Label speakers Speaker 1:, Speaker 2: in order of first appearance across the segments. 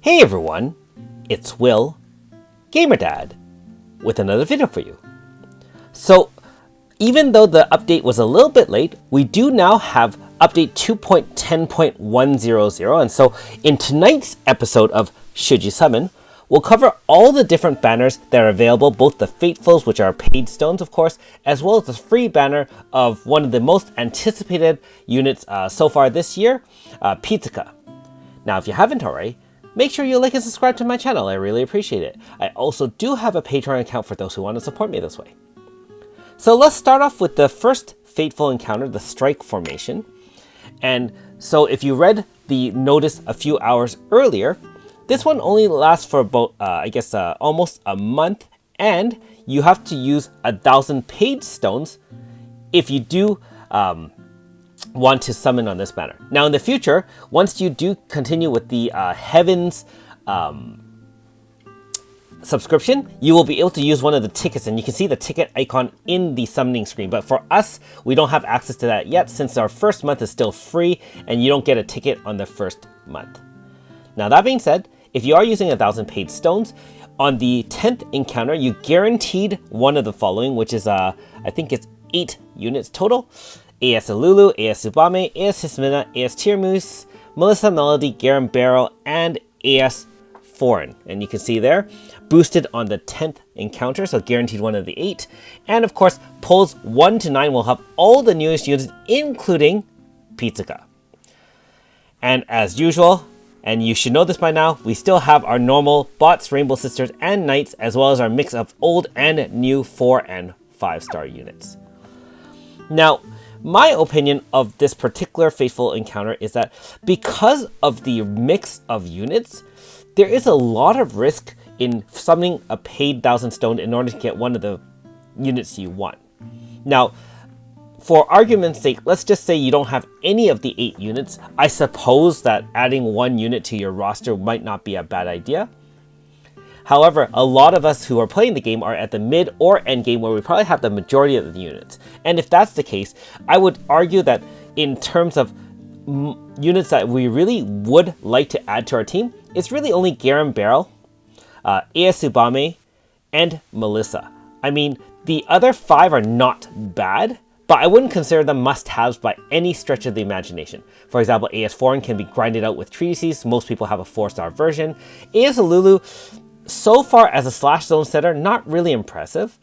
Speaker 1: Hey everyone, it's Will, GamerDad, with another video for you. So, even though the update was a little bit late, we do now have update 2.10.100, and so in tonight's episode of Should You Summon, we'll cover all the different banners that are available, both the Fatefuls, which are paid stones of course, as well as the free banner of one of the most anticipated units so far this year, Pizzica. Now if you haven't already, make sure you like and subscribe to my channel, I really appreciate it. I also do have a Patreon account for those who want to support me this way. So let's start off with the first Fateful encounter, the Strike Formation. And so if you read the notice a few hours earlier, this one only lasts for about, almost a month, and you have to use 1,000 paid stones if you do want to summon on this banner. Now in the future, once you do continue with the Heavens subscription, you will be able to use one of the tickets, and you can see the ticket icon in the summoning screen. But for us, we don't have access to that yet since our first month is still free and you don't get a ticket on the first month. Now that being said, if you are using 1,000 paid stones, on the 10th encounter, you guaranteed one of the following, which is, I think it's 8 units total. AS Alulu, AS Tsubame, AS Hismina, AS Tiramisu, Melissa Melody, Garen Barrel, and AS Foreign. And you can see there, boosted on the 10th encounter, so guaranteed one of the 8. And of course, polls 1 to 9 will have all the newest units, including Pizzica. And as usual, and you should know this by now, we still have our normal bots, Rainbow Sisters, and Knights, as well as our mix of old and new 4 and 5-star units. Now, my opinion of this particular Fateful encounter is that because of the mix of units, there is a lot of risk in summoning a paid 1,000 stone in order to get one of the units you want. Now, for argument's sake, let's just say you don't have any of the 8 units. I suppose that adding 1 unit to your roster might not be a bad idea. However, a lot of us who are playing the game are at the mid or end game where we probably have the majority of the units. And if that's the case, I would argue that in terms of units that we really would like to add to our team, it's really only Garen Barrel, AS Tsubame, and Melissa. I mean, the other 5 are not bad, but I wouldn't consider them must-haves by any stretch of the imagination. For example, AS Foreign can be grinded out with treatises. Most people have a 4-star version. AS Alulu, so far as a slash zone setter, not really impressive.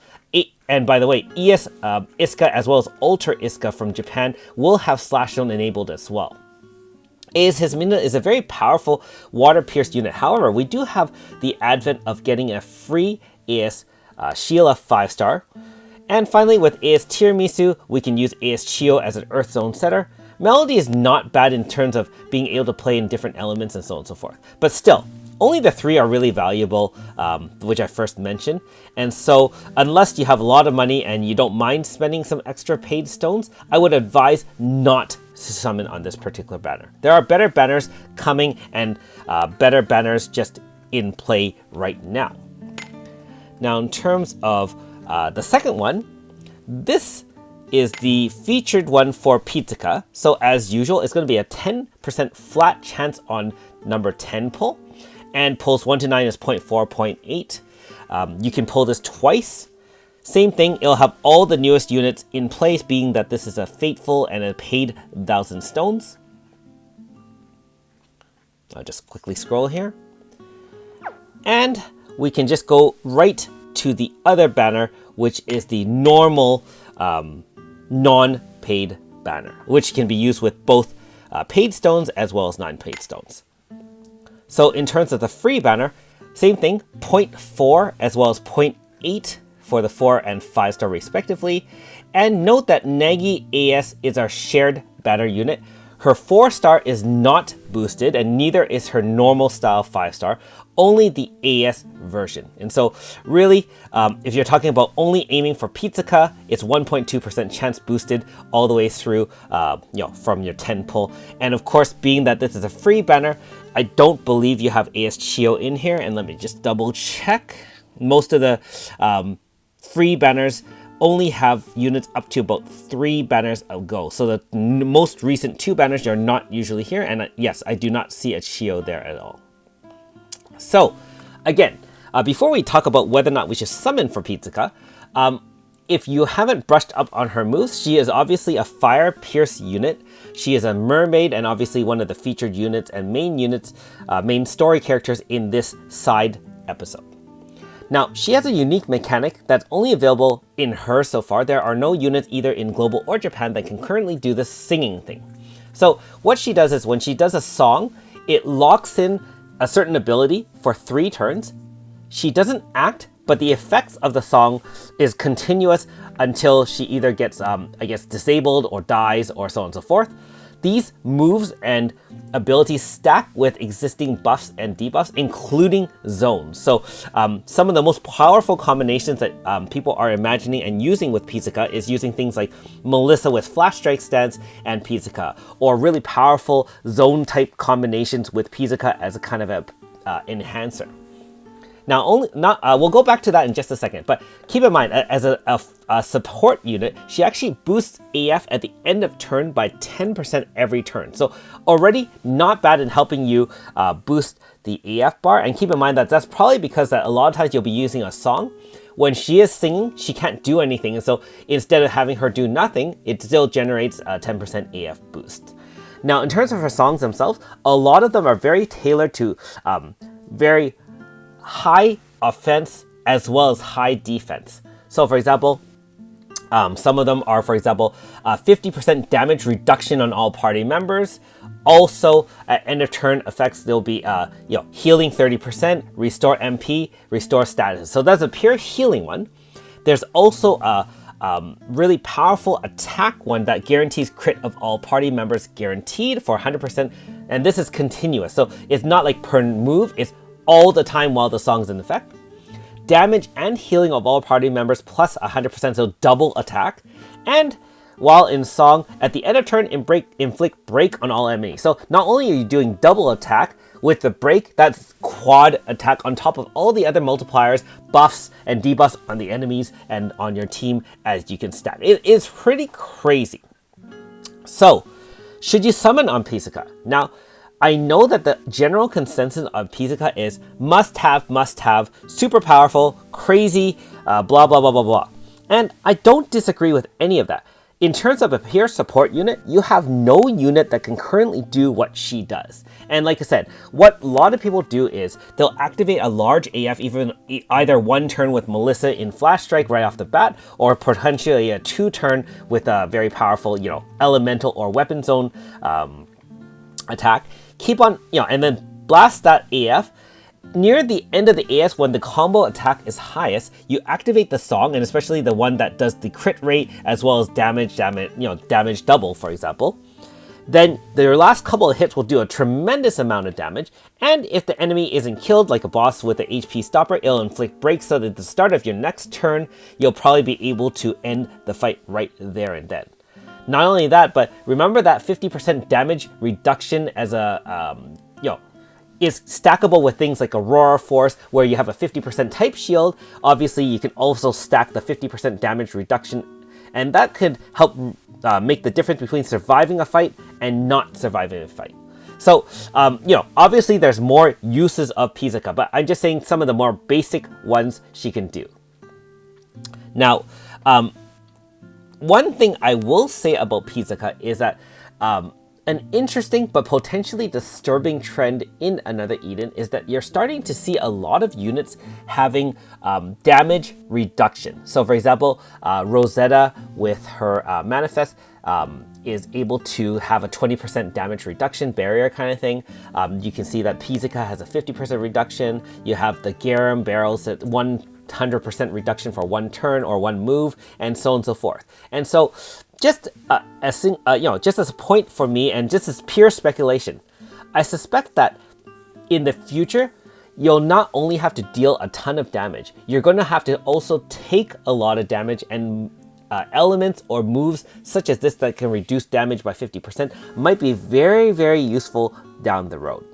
Speaker 1: And by the way, ES Iska as well as Ultra Iska from Japan will have slash zone enabled as well. AS Hismina is a very powerful water-pierced unit. However, we do have the advent of getting a free AS Sheila 5-star. And finally, with AS Tiramisu, we can use AS Chio as an Earth Zone setter. Melody is not bad in terms of being able to play in different elements and so on and so forth. But still, only the 3 are really valuable, which I first mentioned. And so, unless you have a lot of money and you don't mind spending some extra paid stones, I would advise not to summon on this particular banner. There are better banners coming and better banners just in play right now. Now, in terms of the second one, this is the featured one for Pizzica. So as usual, it's going to be a 10% flat chance on number 10 pull. And pulls 1 to 9 is 0.4, 0.8. You can pull this twice. Same thing, it'll have all the newest units in place, being that this is a Fateful and a paid 1,000 stones. I'll just quickly scroll here. And we can just go right to the other banner, which is the normal non-paid banner, which can be used with both paid stones as well as non-paid stones. So in terms of the free banner, same thing, 0.4 as well as 0.8 for the 4 and 5-star respectively. And note that Nagi AS is our shared banner unit. Her 4-star is not boosted, and neither is her normal style 5-star, only the AS version. And so really, if you're talking about only aiming for Pizzica, it's 1.2% chance boosted all the way through, from your 10 pull. And of course, being that this is a free banner, I don't believe you have AS Chio in here. And let me just double check. Most of the free banners only have units up to about 3 banners ago. So the most recent 2 banners are not usually here. And yes, I do not see a Chio there at all. So, again, before we talk about whether or not we should summon for Pizzica, if you haven't brushed up on her moves, she is obviously a Fire Pierce unit. She is a mermaid and obviously one of the featured units and main story characters in this side episode. Now, she has a unique mechanic that's only available in her so far. There are no units either in Global or Japan that can currently do this singing thing. So what she does is when she does a song, it locks in a certain ability for 3 turns. She doesn't act, but the effects of the song is continuous until she either gets, disabled or dies or so on and so forth. These moves and abilities stack with existing buffs and debuffs, including zones. So some of the most powerful combinations that people are imagining and using with Pizzica is using things like Melissa with Flash Strike stance and Pizzica, or really powerful zone type combinations with Pizzica as a kind of a enhancer. Now, we'll go back to that in just a second, but keep in mind, as a support unit, she actually boosts AF at the end of turn by 10% every turn. So already not bad in helping you boost the AF bar. And keep in mind that that's probably because that a lot of times you'll be using a song. When she is singing, she can't do anything. And so instead of having her do nothing, it still generates a 10% AF boost. Now, in terms of her songs themselves, a lot of them are very tailored to very high offense as well as high defense. So for example, some of them are, for example, 50% damage reduction on all party members. Also, at end of turn effects, there'll be healing 30%, restore MP, restore status. So that's a pure healing one. There's also a really powerful attack one that guarantees crit of all party members guaranteed for 100%, and this is continuous. So it's not like per move, it's all the time while the song's in effect. Damage and healing of all party members plus 100%, so double attack. And while in song, at the end of turn, inflict break on all enemies. So not only are you doing double attack, with the break, that's quad attack on top of all the other multipliers, buffs, and debuffs on the enemies and on your team as you can stack. It is pretty crazy. So, should you summon on Pizzica? Now, I know that the general consensus of Pizzica is must have, super powerful, crazy, blah, blah, blah, blah, blah. And I don't disagree with any of that. In terms of a pure support unit, you have no unit that can currently do what she does. And like I said, what a lot of people do is they'll activate a large AF either one turn with Melissa in Flash Strike right off the bat, or potentially a 2-turn with a very powerful, elemental or weapon zone attack. Keep on, and then blast that AF. Near the end of the AS, when the combo attack is highest, you activate the song, and especially the one that does the crit rate as well as damage double, for example. Then your last couple of hits will do a tremendous amount of damage, and if the enemy isn't killed, like a boss with an HP stopper, it'll inflict breaks, so that at the start of your next turn, you'll probably be able to end the fight right there and then. Not only that, but remember that 50% damage reduction as a, is stackable with things like Aurora Force, where you have a 50% type shield. Obviously, you can also stack the 50% damage reduction, and that could help make the difference between surviving a fight and not surviving a fight. So, obviously there's more uses of Pizzica, but I'm just saying some of the more basic ones she can do. Now, one thing I will say about Pizzica is that an interesting but potentially disturbing trend in Another Eden is that you're starting to see a lot of units having damage reduction. So for example, Rosetta with her Manifest is able to have a 20% damage reduction barrier kind of thing. You can see that Pizzica has a 50% reduction. You have the Garum barrels at 100% reduction for one turn or one move, and so on and so forth. And so just as a point for me, and just as pure speculation, I suspect that in the future, you'll not only have to deal a ton of damage, you're going to have to also take a lot of damage, and elements or moves such as this that can reduce damage by 50% might be very, very useful down the road.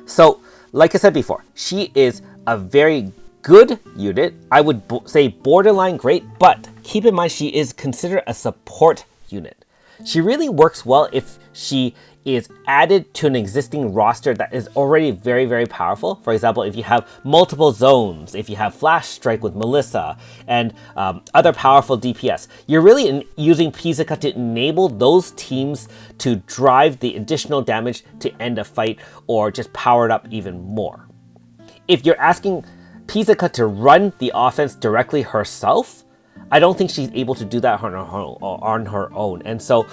Speaker 1: So, like I said before, she is a very good unit. I would say borderline great, but keep in mind she is considered a support unit. She really works well if she is added to an existing roster that is already very, very powerful. For example, if you have multiple zones, if you have Flash Strike with Melissa, and other powerful DPS, you're really using Pizzica to enable those teams to drive the additional damage to end a fight or just power it up even more. If you're asking Pizzica to run the offense directly herself, I don't think she's able to do that on her own. And so,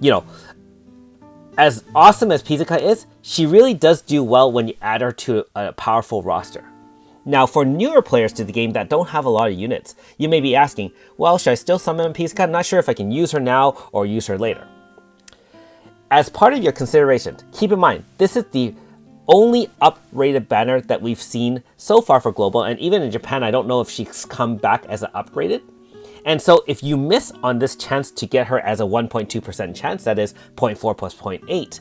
Speaker 1: you know, as awesome as Pizzica is, she really does do well when you add her to a powerful roster. Now, for newer players to the game that don't have a lot of units, you may be asking, well, should I still summon Pizzica? I'm not sure if I can use her now or use her later. As part of your consideration, keep in mind, this is the only uprated banner that we've seen so far for Global, and even in Japan, I don't know if she's come back as an uprated. And so if you miss on this chance to get her as a 1.2% chance, that is 0.4 plus 0.8,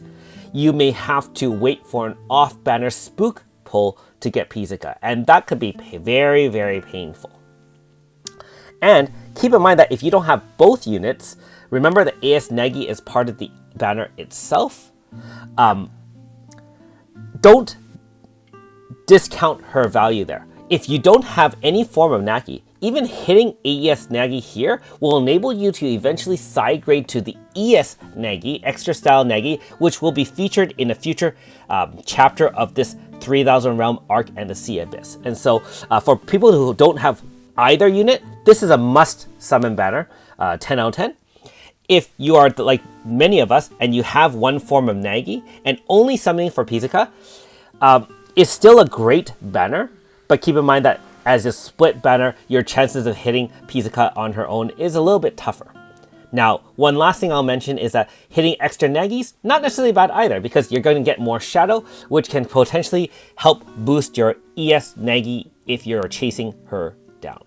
Speaker 1: you may have to wait for an off-banner spook pull to get Pizzica, and that could be very, very painful. And keep in mind that if you don't have both units, remember that AS Nagi is part of the banner itself. Don't discount her value there. If you don't have any form of Nagi, even hitting AES Nagi here will enable you to eventually side grade to the ES Nagi, Extra Style Nagi, which will be featured in a future chapter of this 3000 Realm arc and the Sea Abyss. And so for people who don't have either unit, this is a must summon banner, 10 out of 10. If you are like many of us and you have one form of Nagi and only summoning for Pizzica, is still a great banner, but keep in mind that as a split banner, your chances of hitting Pizzica on her own is a little bit tougher. Now, one last thing I'll mention is that hitting extra Nagis, not necessarily bad either, because you're going to get more Shadow, which can potentially help boost your ES Nagi if you're chasing her down.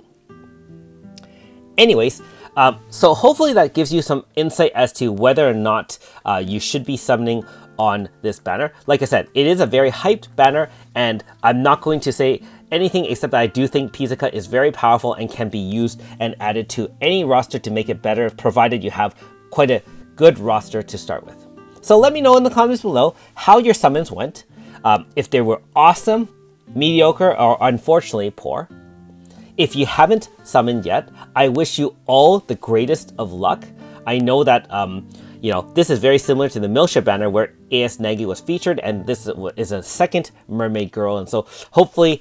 Speaker 1: Anyways, so hopefully that gives you some insight as to whether or not you should be summoning on this banner. Like I said, it is a very hyped banner, and I'm not going to say anything except that I do think Pizzica is very powerful and can be used and added to any roster to make it better, provided you have quite a good roster to start with. So let me know in the comments below how your summons went, if they were awesome, mediocre, or unfortunately poor. If you haven't summoned yet, I wish you all the greatest of luck. I know that you know, this is very similar to the Milsha banner where AS Nagi was featured, and this is a second mermaid girl, and so hopefully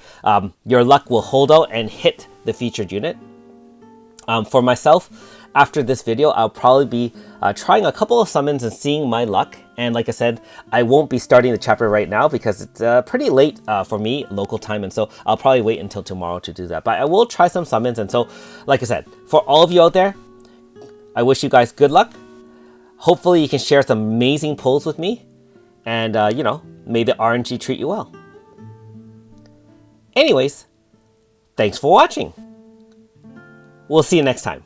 Speaker 1: your luck will hold out and hit the featured unit. For myself, after this video, I'll probably be trying a couple of summons and seeing my luck. And like I said, I won't be starting the chapter right now because it's pretty late for me, local time, and so I'll probably wait until tomorrow to do that. But I will try some summons, and so, like I said, for all of you out there, I wish you guys good luck. Hopefully you can share some amazing pulls with me, and you know, may the RNG treat you well. Anyways, thanks for watching. We'll see you next time.